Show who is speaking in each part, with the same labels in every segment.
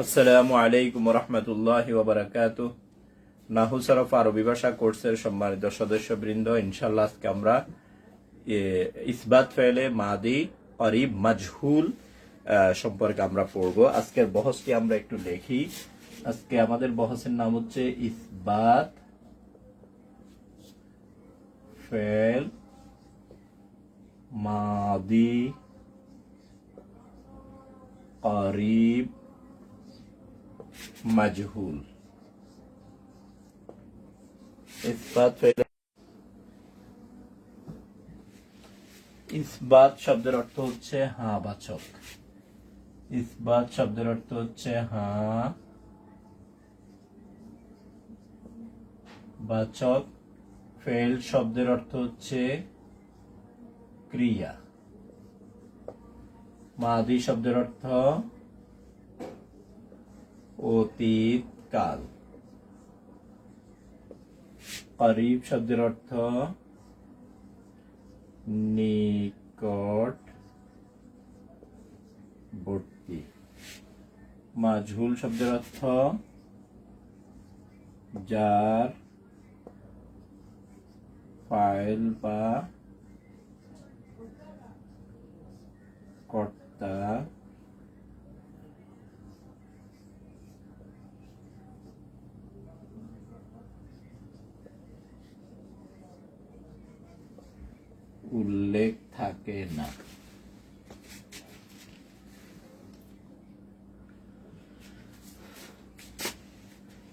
Speaker 1: আসসালামু আলাইকুম রহমতুল্লাহি ওয়া বারাকাতুহু। নাহু সরফ আরবি ভাষা কোর্সের সম্মানিত সদস্যবৃন্দ, ইনশাআল্লাহ আজকে আমরা ইসবাত ফেলে মাদি করিব মাজহুল সম্পর্কে আমরা পড়ব। আজকের বহসটি আমরা একটু দেখি। আজকে আমাদের বহসের নাম হচ্ছে ইসবাত ফেল মাদি করিব মাজহুল। ইসবাত শব্দের অর্থ হচ্ছে হ্যাঁ বাচক। ইসবাত শব্দের অর্থ হচ্ছে হ্যাঁ বাচক। ফেল শব্দের অর্থ হচ্ছে ক্রিয়া। মাদি শব্দের অর্থ অতীত কাল। করিব শব্দের অর্থ নিকটবর্তী। মাজহুল শব্দের অর্থ যার ফাইল বা কর্তা উল্লেখ থাকে না।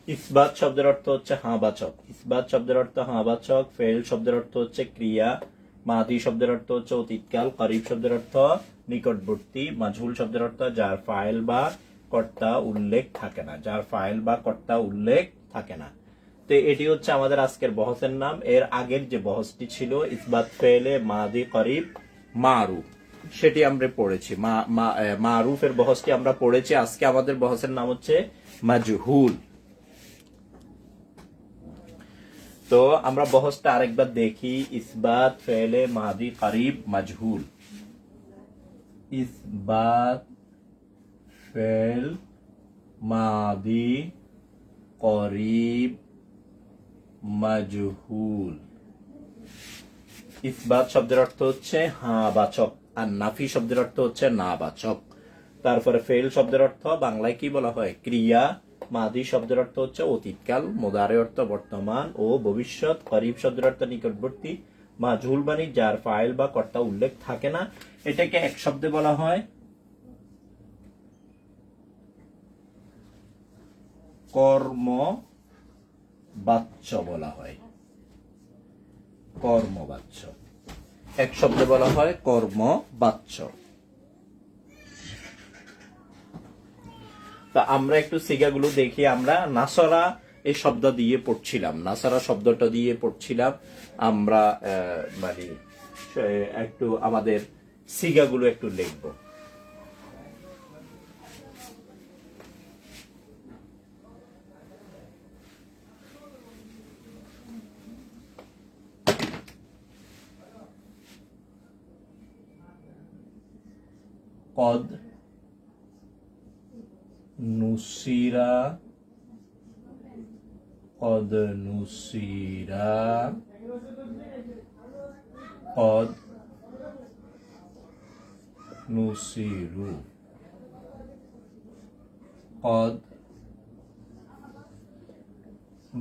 Speaker 1: ইসবাত শব্দের অর্থ হচ্ছে হ্যাঁ বাচক। ইসবাত শব্দের অর্থ হ্যাঁ বাচক। ফেল শব্দের অর্থ হচ্ছে ক্রিয়া। মাদি শব্দের অর্থ হচ্ছে অতীতকাল। করিব শব্দের অর্থ নিকটবর্তী। মাজহুল শব্দের অর্থ যার ফাইল বা কর্তা উল্লেখ থাকে না। যার ফাইল বা কর্তা উল্লেখ থাকে না। তো এটি হচ্ছে আমাদের আজকের বহসের নাম। এর আগের যে বহসটি ছিল ইসবাত ফেলে মাদি করিব মারুফ, সেটি আমরা পড়েছি। মারুফের বহসটি আমরা পড়েছি। আজকে আমাদের বহসের নাম হচ্ছে মাজহুল। তো আমরা বহসটা আরেকবার দেখি। ইসবাত ফেলে মাদি করিব মাজহুল। ইসবাত ফেল মাদি করিব মাজহুল। ইসবাত শব্দের অর্থ হচ্ছে হ্যাঁ বাচক, আর নাফি শব্দের অর্থ হচ্ছে না বাচক। তারপরে ফেল শব্দের অর্থ বাংলায় কি বলা হয়? ক্রিয়া। মাদি শব্দের অর্থ হচ্ছে অতীতকাল। মুদারে অর্থ বর্তমান ও ভবিষ্যৎ। করিব শব্দের অর্থ নিকটবর্তী। মাজহুল মানে যার ফাইল বা কর্তা উল্লেখ থাকে না। এটাকে এক শব্দে বলা হয় কর্মবাচ্য বলা হয়। কর্মবাচ্য এক শব্দে বলা হয় কর্মবাচ্য। তা আমরা একটু সিগাগুলো দেখি। আমরা নাসরা এই শব্দ দিয়ে পড়ছিলাম, নাসারা শব্দটা দিয়ে পড়ছিলাম আমরা। মানে একটু আমাদের সিগাগুলো একটু লিখবো। কদ নুসিরা, কদ নুসিরা, কদ নুসিরু, কদ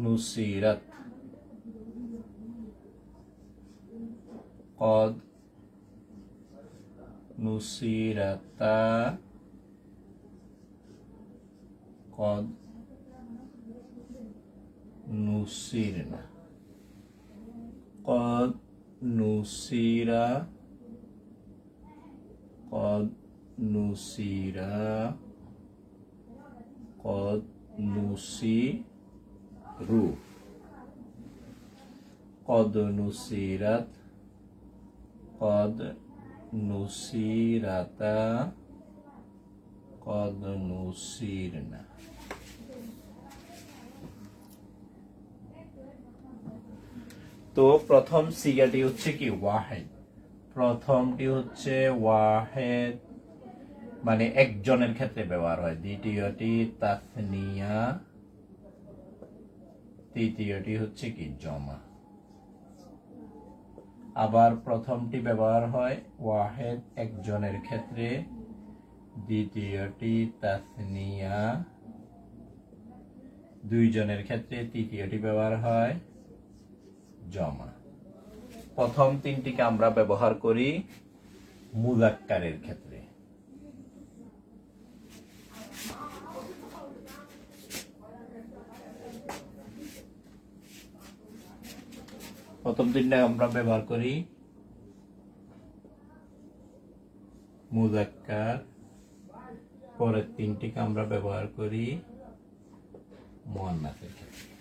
Speaker 1: নুসিরাত, কদ নুসিরাতা, কদ নুসিরনা। কদ নুসিরা, কদ নুসিরা, কদ নুসিরু, কদ নুসিরাত, কদ নুসিরাতা, কদ নুসিরনা। তো প্রথম সিগাটি হচ্ছে কি ওয়াহেদ। প্রথমটি হচ্ছে ওয়াহেদ। মানে একজনের ক্ষেত্রে ব্যবহার হয়। দ্বিতীয়টি তাসনিয়া, তৃতীয়টি হচ্ছে কি জমা। আবার প্রথমটি ব্যবহার হয় ওয়াহেদ একজনের ক্ষেত্রে, দ্বিতীয়টি তাসনিয়া দুইজনের ক্ষেত্রে, তৃতীয়টি ব্যবহার হয় জমা। প্রথম তিনটিকে আমরা ব্যবহার করি মুযাক্কারের ক্ষেত্রে। প্রথম তিনটা আমরা ব্যবহার করি মুযাক্কার, পরের তিনটিকে আমরা ব্যবহার করি মুয়ান্নাসের ক্ষেত্রে।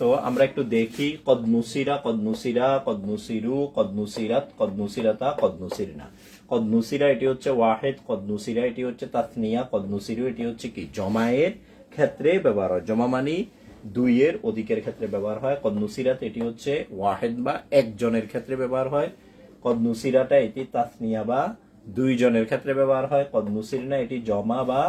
Speaker 1: তো আমরা একটু দেখি কদ নুসিরা, কদ নুসিরা, কদ নুসিরু, কদ নুসিরাত, কদ নুসিরাতা, কদ নুসিরনা। কদ নুসিরা এটি হচ্ছে ওয়াহেদ, কদ নুসিরা এটি হচ্ছে তাসনিয়া, কদ নুসিরু এটি হচ্ছে কি জমায়ের ক্ষেত্রে ব্যবহার হয়। জমা মানি দুইয়ের অধিকের ক্ষেত্রে ব্যবহার হয়। কদ নুসিরাত এটি হচ্ছে ওয়াহেদ বা একজনের ক্ষেত্রে ব্যবহার হয়। কদ নুসিরাটা এটি তাসনিয়া বা দুইজনের ক্ষেত্রে ব্যবহার হয়। কদ নুসিরনা এটি জমা বা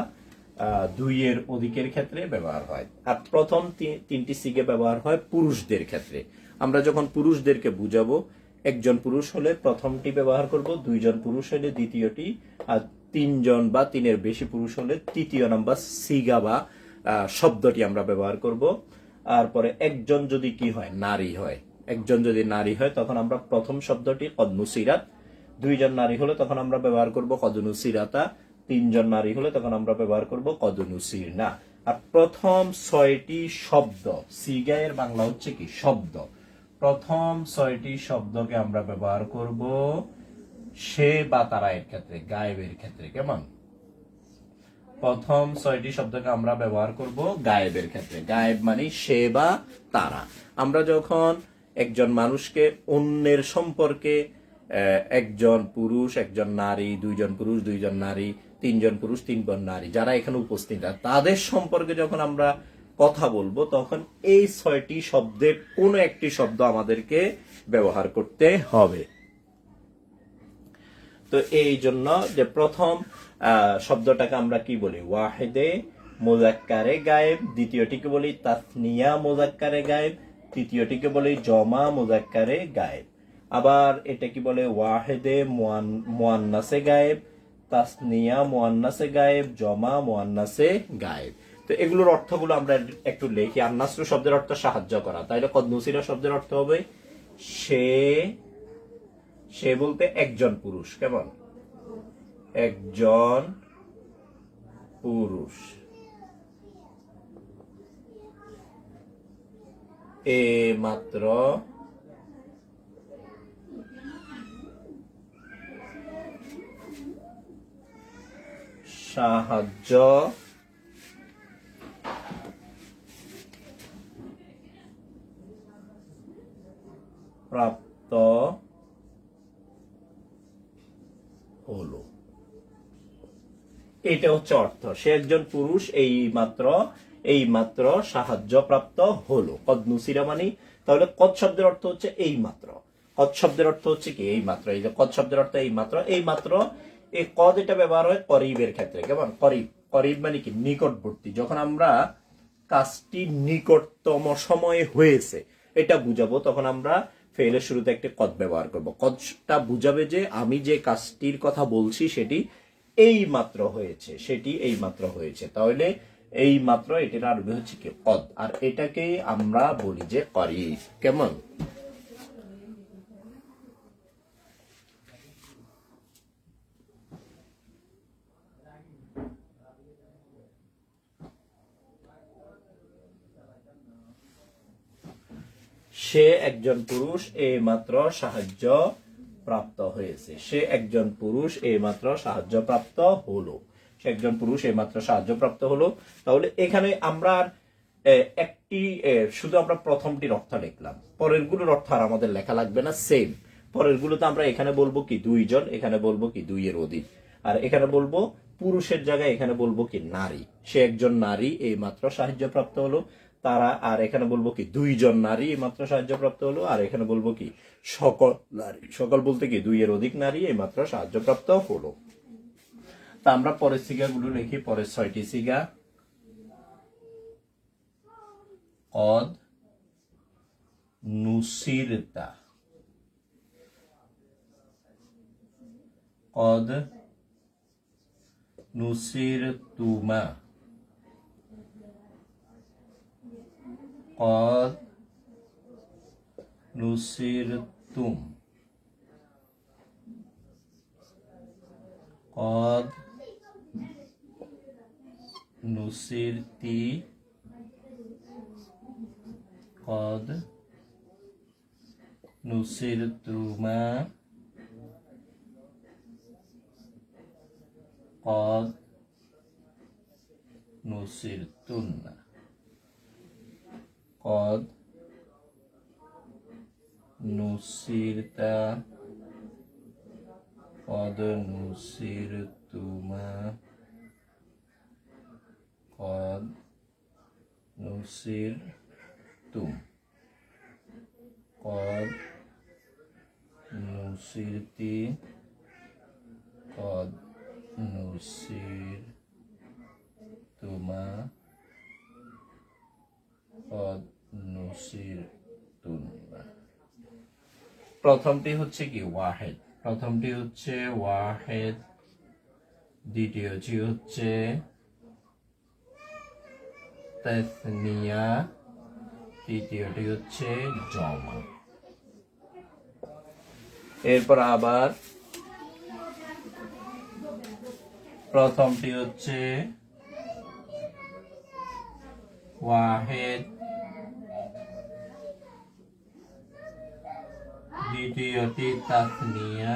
Speaker 1: দুইয়ের অধিকের ক্ষেত্রে ব্যবহার হয়। আর প্রথম তিনটি সিগে ব্যবহার হয় পুরুষদের ক্ষেত্রে। আমরা যখন পুরুষদেরকে বুঝাবো, একজন পুরুষ হলে প্রথমটি ব্যবহার করব, দুইজন পুরুষ হলে দ্বিতীয়টি, আর তিনজন বা তিনের বেশি পুরুষ হলে তৃতীয় নাম্বার সিগা বা শব্দটি আমরা ব্যবহার করব। আর পরে একজন যদি কি হয়, নারী হয়, একজন যদি নারী হয় তখন আমরা প্রথম শব্দটি কদ নুসিরাত, দুইজন নারী হলে তখন আমরা ব্যবহার করব কদ নুসিরাতা, তিনজন নারী হলে তখন আমরা ব্যবহার করব কদ নুসিরনা। আর প্রথম ছয়টি শব্দ, সিগায়ের বাংলা হচ্ছে কি শব্দ, প্রথম ছয়টি শব্দকে আমরা ব্যবহার করব সে বা তারা এর ক্ষেত্রে, গায়েবের ক্ষেত্রে। কেমন? প্রথম ছয়টি শব্দকে আমরা ব্যবহার করব গায়েবের ক্ষেত্রে। গায়েব মানে সে বা তারা। আমরা যখন একজন মানুষকে অন্যের সম্পর্কে, একজন পুরুষ একজন নারী, দুইজন পুরুষ দুইজন নারী, তিনজন পুরুষ তিনজন নারী যারা এখানে উপস্থিত আছে তাদের সম্পর্কে যখন আমরা কথা বলবো, তখন এই ছয়টি শব্দের কোন একটি শব্দ আমাদেরকে ব্যবহার করতে হবে। তো এই জন্য যে প্রথম শব্দটাকে আমরা কি বলি, ওয়াহেদে মুযাক্কারে গায়েব, দ্বিতীয়টিকে বলি তাসনিয়া মুযাক্কারে গায়েব, তৃতীয়টিকে বলি জমা মুযাক্কারে গায়েব। আবার এটা কি বলে, ওয়াহেদে মুয়ান্নাসে গায়েব, তাসনিয়া মুয়ান্নাসে গায়েব, জমা মুয়ান্নাসে গায়েব। তো এগুলোর অর্থগুলো আমরা একটু লিখি। আন্নাসরু শব্দের অর্থ সাহায্য করা, তাইলে কদ নুসিরা শব্দের অর্থ হবে সে, সে বলতে একজন পুরুষ। কেমন? একজন পুরুষ। এ মাত্র সাহায্য প্রাপ্ত হলো। এটা হচ্ছে অর্থ, সে একজন পুরুষ এই মাত্র সাহায্য প্রাপ্ত হলো। কদ নুসিরা মানে, তাহলে কদ শব্দের অর্থ হচ্ছে এই মাত্র। কদ শব্দের অর্থ হচ্ছে কি এই মাত্র। এই যে কদ শব্দের অর্থ এই মাত্র, এই মাত্র। এই কদ এটা ব্যবহার হয় করিবের ক্ষেত্রে। কেমন? করিব, করিব মানে কি নিকটবর্তী। যখন আমরা কাজটি নিকটতম সময়ে হয়েছে এটা বুঝাবো, তখন আমরা ফেলের শুরুতে একটি কদ ব্যবহার করব। কদটা বুঝাবে যে আমি যে কাজটির কথা বলছি সেটি এই মাত্র হয়েছে, সেটি এই মাত্র হয়েছে। তাহলে এই মাত্র এটার আরবি হচ্ছে কি কদ, আর এটাকে আমরা বলি যে করিব। কেমন? সে একজন পুরুষ এই মাত্র সাহায্য প্রাপ্ত হয়েছে। সে একজন পুরুষ এই মাত্র সাহায্য প্রাপ্ত হলো। সে একজন পুরুষ এই মাত্র সাহায্য প্রাপ্ত হলো। তাহলে এখানে আমরা একটি শুধু আমরা প্রথমটির অর্থ লিখলাম, পরের গুলোর অর্থ আর আমাদের লেখা লাগবে না, সেম। পরের গুলোতে আমরা এখানে বলবো কি দুইজন, এখানে বলবো কি দুইয়ের অধিক, আর এখানে বলবো পুরুষের জায়গায় এখানে বলবো কি নারী, সে একজন নারী এই মাত্র সাহায্যপ্রাপ্ত হলো। তারা, আর এখানে বলবো কি দুইজন নারী এই মাত্র সাহায্যপ্রাপ্ত হলো। আর এখানে বলবো কি সকল নারী, সকল বলতে কি দুইয়ের অধিক নারী এই মাত্র সাহায্যপ্রাপ্ত হলো। তা আমরা পরের সিগাগুলো লিখি, পরের 6টি সিগা। কদ নুসিরতা, কদ নুসিরতুমা, কদ নুসিরতুম, কদ নুসিরতি, কদ নুসিরতুমা, কদ নুসিরতুন্না, কদ নুসিরতা, কদ নুসিরতুমা, কদ নুসিরতুম, কদ নুসিরতি, কদ নুসিরতুমা, কদ নুসিরতুন্না। প্রথমটি হচ্ছে কি ওয়াহেদ, প্রথমটি হচ্ছে ওয়াহেদ, দ্বিতীয়টি হচ্ছে তাসনিয়া, তৃতীয়টি হচ্ছে জমা। এরপর আবার প্রথমটি হচ্ছে ওয়াহেদ, দ্বিতীয়টি তাসনিয়া,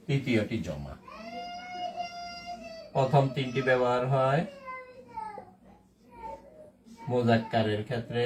Speaker 1: তৃতীয়টি জমা। প্রথম তিনটি ব্যবহার হয় মুযাক্কারের ক্ষেত্রে,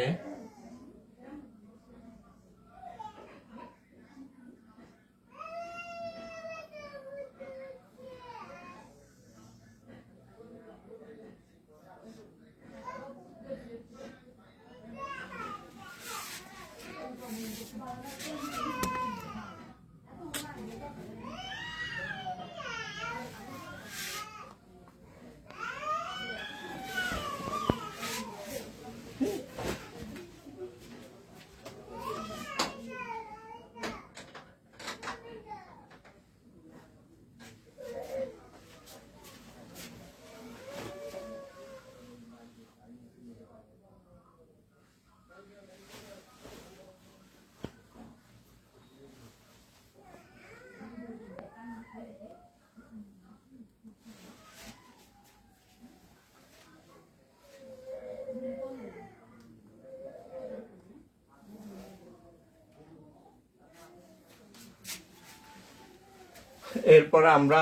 Speaker 1: এরপর আমরা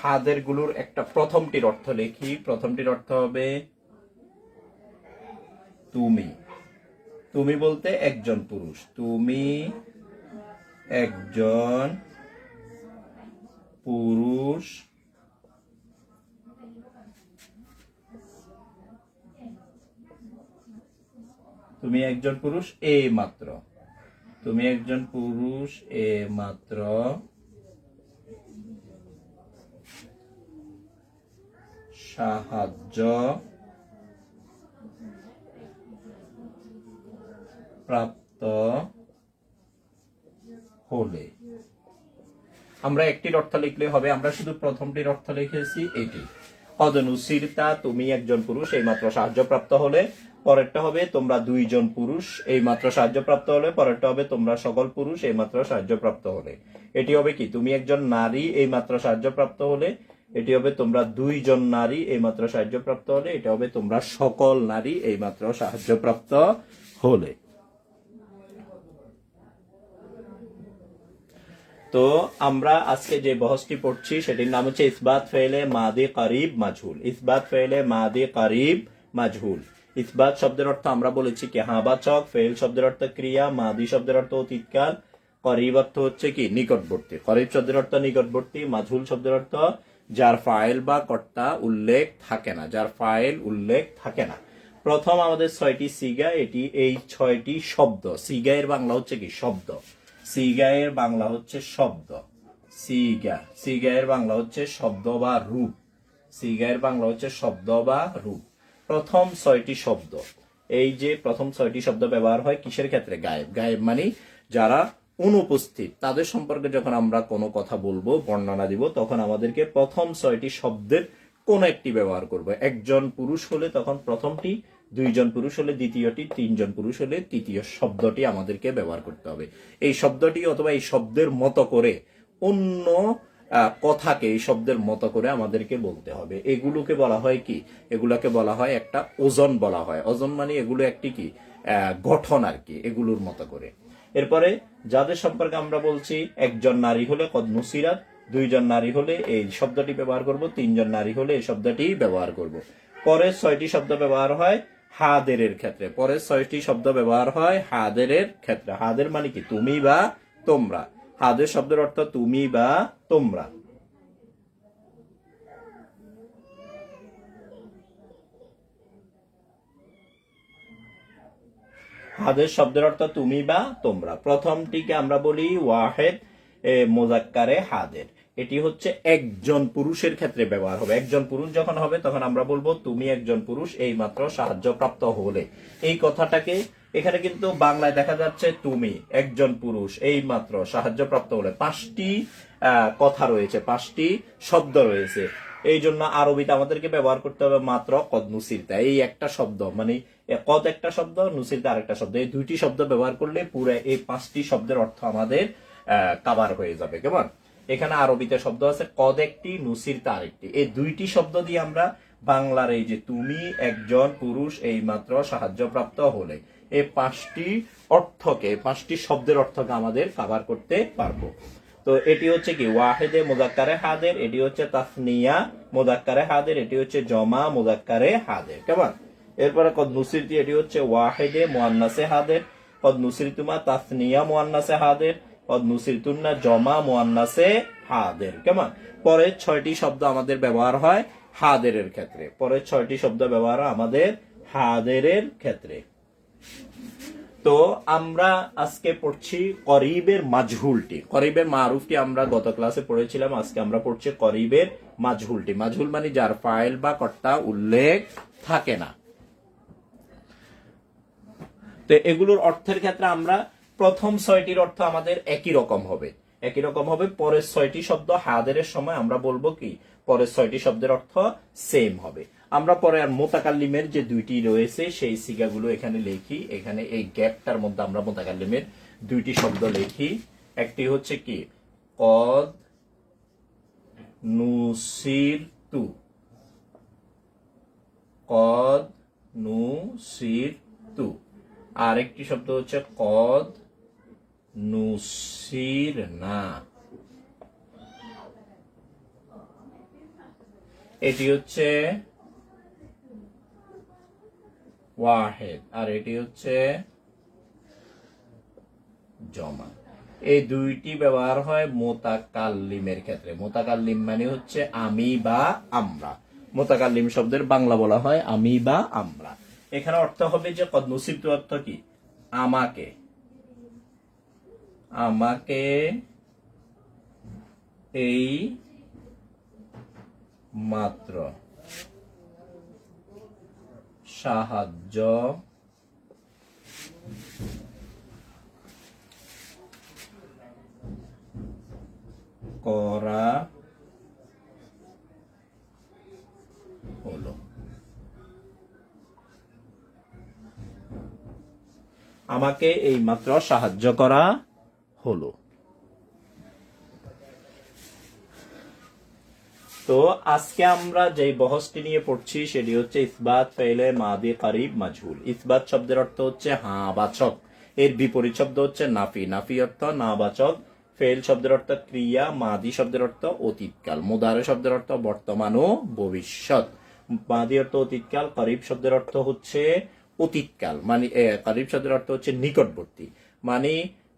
Speaker 1: হাদের গুলোর একটা প্রথমটির অর্থ লিখি। প্রথমটির অর্থ হবে তুমি। তুমি বলতে একজন পুরুষ, তুমি একজন পুরুষ, তুমি একজন পুরুষ এই মাত্র, তুমি একজন পুরুষ এ মাত্র সাহায্য প্রাপ্ত হলে। আমরা একটির অর্থ লিখলে হবে, আমরা শুধু প্রথমটির অর্থ লিখেছি এটি। কদ নুসিরতা, তুমি একজন পুরুষ এই মাত্র সাহায্যপ্রাপ্ত হলে। পরেরটা হবে তোমরা দুইজন পুরুষ এই মাত্র সাহায্যপ্রাপ্ত হলে। পরেরটা হবে তোমরা সকল পুরুষ এই মাত্র সাহায্যপ্রাপ্ত হলে। এটি হবে কি তুমি একজন নারী এই মাত্র সাহায্যপ্রাপ্ত হলে। এটি হবে তোমরা দুইজন নারী এই মাত্র সাহায্যপ্রাপ্ত হলে। এটা হবে তোমরা সকল নারী এই মাত্র সাহায্যপ্রাপ্ত হলে। তো আমরা আজকে যে বহসটি পড়ছি সেটির নাম হচ্ছে ইসবাত ফেলে মাদি করিব মাজহুল। ইসবাত ফেলে মাদি করিব মাজহুল। ইসবাত শব্দের অর্থ আমরা বলেছি কি হাবাচক, ফেল শব্দের অর্থ ক্রিয়া, মাদি শব্দের অর্থ অতীতকাল, করিব অর্থ হচ্ছে কি নিকটবর্তী, করিব শব্দের অর্থ নিকটবর্তী। মাজহুল শব্দের অর্থ যার ফাইল বা কর্তা উল্লেখ থাকে না, যার ফাইল উল্লেখ থাকে না। প্রথম আমাদের 6টি সিগা, এটি এই 6টি শব্দ। সিগা এর বাংলা হচ্ছে কি শব্দ, সিগা এর বাংলা হচ্ছে শব্দ। সিগা, সিগা এর বাংলা হচ্ছে শব্দ বা রূপ, সিগা এর বাংলা হচ্ছে শব্দ বা রূপ। প্রথম 6টি শব্দ, এই যে প্রথম 6টি শব্দ ব্যবহার হয় কিসের ক্ষেত্রে? গায়েব। গায়েব মানে যারা অনুপস্থিত, তাদের সম্পর্কে যখন আমরা কোনো কথা বলবো, বর্ণনা দিব, তখন আমাদেরকে প্রথম 6টি শব্দের কোন একটি ব্যবহার করব। একজন পুরুষ হলে তখন প্রথমটি, 2জন পুরুষ হলে দ্বিতীয়টি, 3জন পুরুষ হলে তৃতীয় শব্দটি আমাদেরকে ব্যবহার করতে হবে। এই শব্দটি অথবা এই শব্দের মতো করে অন্য কথাকে এই শব্দের মতো করে আমাদেরকে বলতে হবে। এগুলোকে বলা হয় কি? এগুলোকে বলা হয় একটা ওজন বলা হয়। ওজন মানে এগুলো একটি কি গঠন আর কি, এগুলোর মতো করে। এরপরে যাদের সম্পর্কে আমরা বলছি, একজন নারী হলে কদ নুসিরাত, 2জন নারী হলে এই শব্দটি ব্যবহার করব, 3জন নারী হলে এই শব্দটি ব্যবহার করব। পরের 6টি শব্দ ব্যবহার হয় হাদেরের ক্ষেত্রে, পরের 6টি শব্দ ব্যবহার হয় হাদেরের ক্ষেত্রে। হাদের মানে কি? তুমি বা তোমরা। হাদের শব্দের অর্থ তুমি বা তোমরা। হাদের শব্দের অর্থ তুমি বা তোমরা। প্রথমটিকে আমরা বলি ওয়াহেদ মোজাক্কারে হাদের। এটি হচ্ছে একজন পুরুষের ক্ষেত্রে ব্যবহার হবে। একজন পুরুষ যখন হবে তখন আমরা বলবো তুমি একজন পুরুষ এই মাত্র সাহায্যপ্রাপ্ত হলে। এই কথাটাকে এখানে কিন্তু বাংলায় দেখা যাচ্ছে তুমি একজন পুরুষ এই মাত্র সাহায্যপ্রাপ্ত হলে। 5টি কথা রয়েছে, 5টি শব্দ রয়েছে। এই জন্য আরবিতে আমাদেরকে ব্যবহার করতে হবে মাত্র কদ নুসিরতা, এই একটা শব্দ, মানে কদ একটা শব্দ, নুসিরতা আরেকটা শব্দ। এই 2টি শব্দ ব্যবহার করলে পুরো এই 5টি শব্দের অর্থ আমাদের কাভার হয়ে যাবে। কেমন? এখানে আরবিতে শব্দ আছে কদ একটি, নুসিরতা আরেকটি। এই 2টি শব্দ দিয়ে আমরা বাংলার এই যে তুমি একজন পুরুষ এই মাত্র সাহায্যপ্রাপ্ত হলে, এই 5টি অর্থকে, 5টি শব্দের অর্থকে আমাদের কাভার করতে পারবো। তো এটি হচ্ছে কি ওয়াহেদে মুজাক্কারে হাদের, এটি হচ্ছে তাসনিয়া মুজাক্কারে হাদের, এটি হচ্ছে জমা মুজাক্কারে হাদের। কেমন? এরপরে কদ নুসিরতি, এটি হচ্ছে ওয়াহেদে মুয়ান্নাসে হাদের, কদ নুসিরতুমা তাসনিয়া মুয়ান্নাসে হাদের, কদ নুসিরতুন্না জমা মুয়ান্নাসে হাদের। কেমন? পরে 6টি শব্দ আমাদের ব্যবহার হয় হাদেরের ক্ষেত্রে, পরে 6টি শব্দ ব্যবহার হয় আমাদের হাদেরের ক্ষেত্রে। তো আমরা আজকে পড়ছি করিবের মাজহুলটি। করিবের মারুফটি আমরা গত ক্লাসে পড়েছিলাম, আজকে আমরা পড়ছি করিবের মাজহুলটি। মাজহুল মানে যার ফাইল বা কর্তা উল্লেখ থাকে না। তো এগুলোর অর্থের ক্ষেত্রে আমরা প্রথম 6টির অর্থ আমাদের একই রকম হবে, একই রকম হবে। পরের 6টি শব্দ হাদেরের সময় আমরা বলবো কি পরের 6টি শব্দের অর্থ সেম হবে। আমরা পরে আর মোতাকাল্লিমের যে 2টি রয়েছে সেই সিগাগুলো এখানে লিখি। এখানে এই গ্যাপটার মধ্যে আমরা মোতাকাল্লিমের 2টি শব্দ লিখি। একটি হচ্ছে কি কদ নুসিরতু, কদ নুসিরতু। আর একটি শব্দ হচ্ছে কদ নুসিরনা, এটি হচ্ছে ওয়াহেদ, আর এটি হচ্ছে জমা। এই 2টি ব্যবহার হয় মোতাকাল্লিমের ক্ষেত্রে। মোতাকাল্লিম মানে হচ্ছে আমি বা আমরা। মোতাকাল্লিম শব্দের বাংলা বলা হয় আমি বা আমরা। এখানে অর্থ হবে যে কদ নুসিরতু অর্থ কি আমাকে, আমাকে এই মাত্র সাহায্য করা হলো। আমাকে এই মাত্র সাহায্য করা হলো। তো আজকে আমরা যে বহসটি নিয়ে পড়ছি সেটি হচ্ছে ইসবাত ফাইলে মাদি কারিব মাজহুল। ইসবাত শব্দের অর্থ হচ্ছে হ্যাঁ বাচক, এর বিপরীত শব্দ হচ্ছে নাফি। নাফি অর্থ না বাচক। ফেল শব্দের অর্থ ক্রিয়া, মাদি শব্দের অর্থ অতীতকাল, মুদারে শব্দের অর্থ বর্তমান ও ভবিষ্যৎ। মাদি অর্থ অতীতকাল, কারিব শব্দের অর্থ হচ্ছে অতীতকাল, মানে কারিব শব্দের অর্থ হচ্ছে নিকটবর্তী, মানে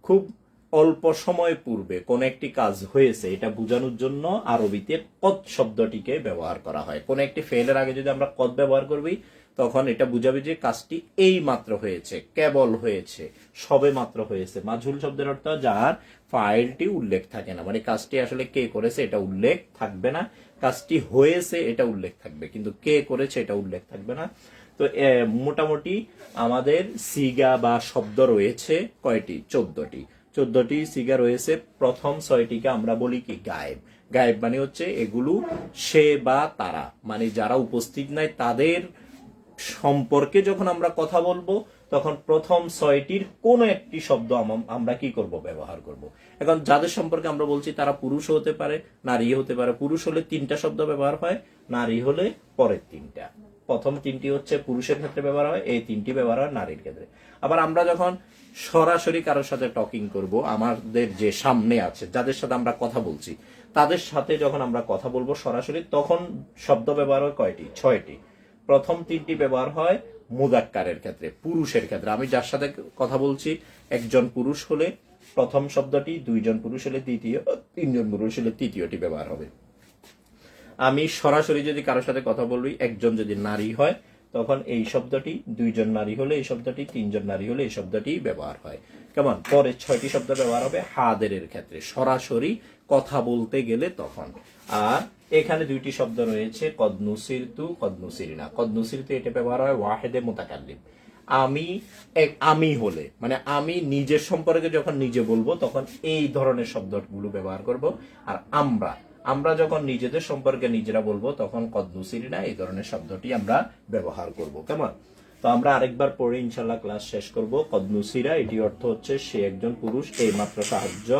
Speaker 1: খুব অল্প সময় পূর্বে কোন একটি কাজ হয়েছে এটা বোঝানোর জন্য আরবিতে কদ শব্দটিকে ব্যবহার করা হয়। কোন একটি ফেলের আগে যদি আমরা কদ ব্যবহার করবি তখন এটা বুঝাবে যে কাজটি এই মাত্র হয়েছে, কেবল হয়েছে, সবে মাত্র হয়েছে। মাজহুল শব্দের অর্থ যার ফাইলটি উল্লেখ থাকে না, মানে কাজটি আসলে কে করেছে এটা উল্লেখ থাকবে না, কাজটি হয়েছে এটা উল্লেখ থাকবে, কিন্তু কে করেছে এটা উল্লেখ থাকবে না। তো মোটামুটি আমাদের সিগা বা শব্দ রয়েছে কয়টি? 14টি সিগা রয়েছে। প্রথম 6টিকে আমরা বলি কি? গায়েব। গায়েব মানে হচ্ছে এগুলো সে বা তারা, মানে যারা উপস্থিত নাই তাদের সম্পর্কে যখন আমরা কথা বলবো তখন প্রথম 6টির কোন একটি শব্দ আমরা কি করব? ব্যবহার করব। এখন যাদের সম্পর্কে আমরা বলছি তারা পুরুষ হতে পারে, নারী হতে পারে। পুরুষ হলে 3টা শব্দ ব্যবহার হয়, নারী হলে পরের 3টা। প্রথম 3টি হচ্ছে পুরুষের ক্ষেত্রে ব্যবহার হয়, এই 3টি ব্যবহার হয় নারীর ক্ষেত্রে। আবার আমরা যখন সরাসরি কারোর সাথে টকিং করব, আমাদের যে সামনে আছে, যাদের সাথে আমরা কথা বলছি, তাদের সাথে যখন আমরা কথা বলবো সরাসরি, তখন শব্দ ব্যবহার হয় কয়টি? 6টি। প্রথম 3টি ব্যবহার হয় মুযাক্কারের ক্ষেত্রে, পুরুষের ক্ষেত্রে। আমি যার সাথে কথা বলছি একজন পুরুষ হলে প্রথম শব্দটি, 2জন পুরুষ হলে দ্বিতীয়, 3জন পুরুষ হলে তৃতীয়টি ব্যবহার হবে। আমি সরাসরি যদি কারোর সাথে কথা বলবি, একজন যদি নারী হয় তখন এই শব্দটি, 2জন নারী হলে এই শব্দটি, 3জন নারী হলে এই শব্দটি ব্যবহার হয়। কেমন? পরে 6টি শব্দ ব্যবহার হবে হাদেরের ক্ষেত্রে, সরাসরি কথা বলতে গেলে তখন। আর এখানে 2টি শব্দ রয়েছে, কদ নুসিরতু, কদ নুসিরিনা। কদ নুসিরতু এটা ব্যবহার হয় ওয়াহেদে মুতাকাল্লিম। আমি হলে, মানে আমি নিজের সম্পর্কে যখন নিজে বলবো তখন এই ধরনের শব্দগুলো ব্যবহার করব। আর আমরা যখন নিজেদের সম্পর্কে নিজেরা বলবো তখন কদ নুসিরিনা এই ধরনের শব্দটি আমরা ব্যবহার করব। কেমন? তো আমরা আরেকবার পড়ে ইনশাল্লাহ ক্লাস শেষ করব। কদ নুসিরা এটি অর্থ হচ্ছে সে একজন পুরুষ এই মাত্র সাহায্য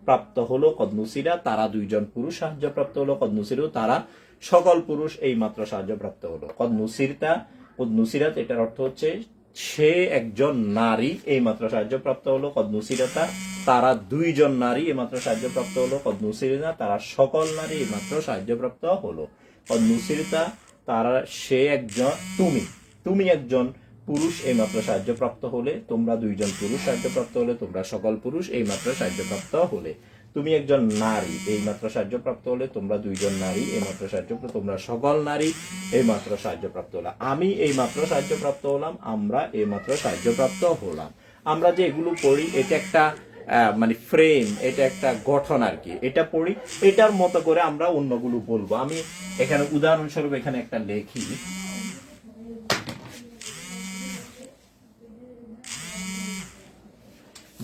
Speaker 1: প্রাপ্ত হলো। কদ নুসিরা তারা 2জন পুরুষ সাহায্য প্রাপ্ত হলো। কদ নুসিরু তারা সকল পুরুষ এই মাত্র সাহায্য প্রাপ্ত হলো। কদ নুসিরাত এটার অর্থ হচ্ছে সে একজন নারী এই মাত্র সাহায্য প্রাপ্ত হলো। কদ নুসিরাতা তারা 2জন নারী এই মাত্র সাহায্য প্রাপ্ত হলো। কদ নুসিরিনা তারা সকল নারী এই মাত্র সাহায্য প্রাপ্ত হলো। কদ নুসিরিতা তারা সে একজন, তুমি একজন পুরুষ এই মাত্র সাহায্য প্রাপ্ত হলে, তোমরা 2জন পুরুষ সাহায্য প্রাপ্ত হলে, তোমরা সকল পুরুষ এই মাত্র সাহায্য প্রাপ্ত হলে। তুমি একজন নারী এই মাত্র সাহায্য প্রাপ্ত হলে, তোমরা 2জন নারী এই মাত্র সাহায্য, তোমরা সকল নারী এই মাত্র সাহায্য প্রাপ্ত হলাম। আমি এই মাত্র সাহায্য প্রাপ্ত হলাম, আমরা এই মাত্র সাহায্য প্রাপ্ত হলাম। আমরা যে এগুলো পড়ি এটা একটা মানে ফ্রেম, এটা একটা গঠন আর কি। এটা পড়ি, এটার মতো করে আমরা অন্যগুলো বলবো। আমি এখানে উদাহরণস্বরূপ এখানে একটা লেখি,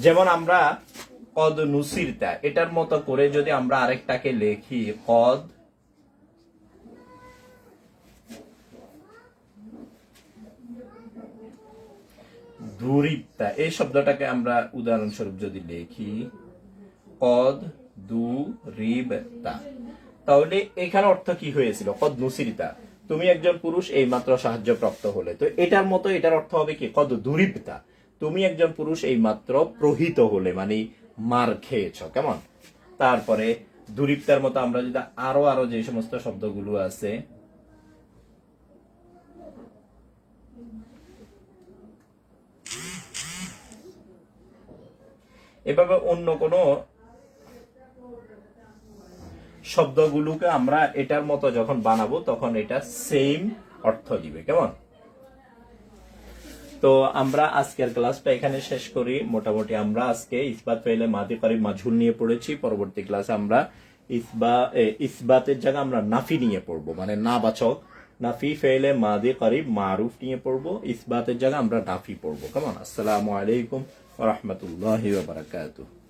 Speaker 1: যেমন আমরা কদ নুসিরতা এটার মতো করে যদি আমরা আরেকটাকে লেখি কদ দুরিবতা, এই শব্দটাকে আমরা উদাহরণস্বরূপ যদি লেখি কদ দুরিবতা, তাহলে এখানে অর্থ কি হয়েছিল? কদ নুসিরতা তুমি একজন পুরুষ এই মাত্র সাহায্য প্রাপ্ত হলে। তো এটার মতো এটার অর্থ হবে কি? কদ দুরিবতা তুমি একজন পুরুষ এই মাত্র প্রহিত হলে, মানে মার খেয়েছ। কেমন? তারপরে দুরিপ্তার মতো আমরা যদি আরো যে সমস্ত শব্দগুলো আছে, এভাবে অন্য কোন শব্দগুলোকে আমরা এটার মতো যখন বানাবো তখন এটা সেম অর্থ দিবে। কেমন? তো আমরা আজকের ক্লাসটা এখানে শেষ করি। মোটামুটি আমরা আজকে ইসবাত ফেলে মাদি করিব মাজহুল নিয়ে পড়েছি। পরবর্তী ক্লাসে আমরা ইসবাতের জায়গায় আমরা নাফি নিয়ে পড়বো, মানে না বাচক নাফি ফেলে মাদি করিব মারুফ নিয়ে পড়বো। ইসবাতের জায়গায় আমরা নাফি পড়বো। কেমন? আসসালামু আলাইকুম ওয়া রাহমাতুল্লাহি ওয়া বারাকাতুহু।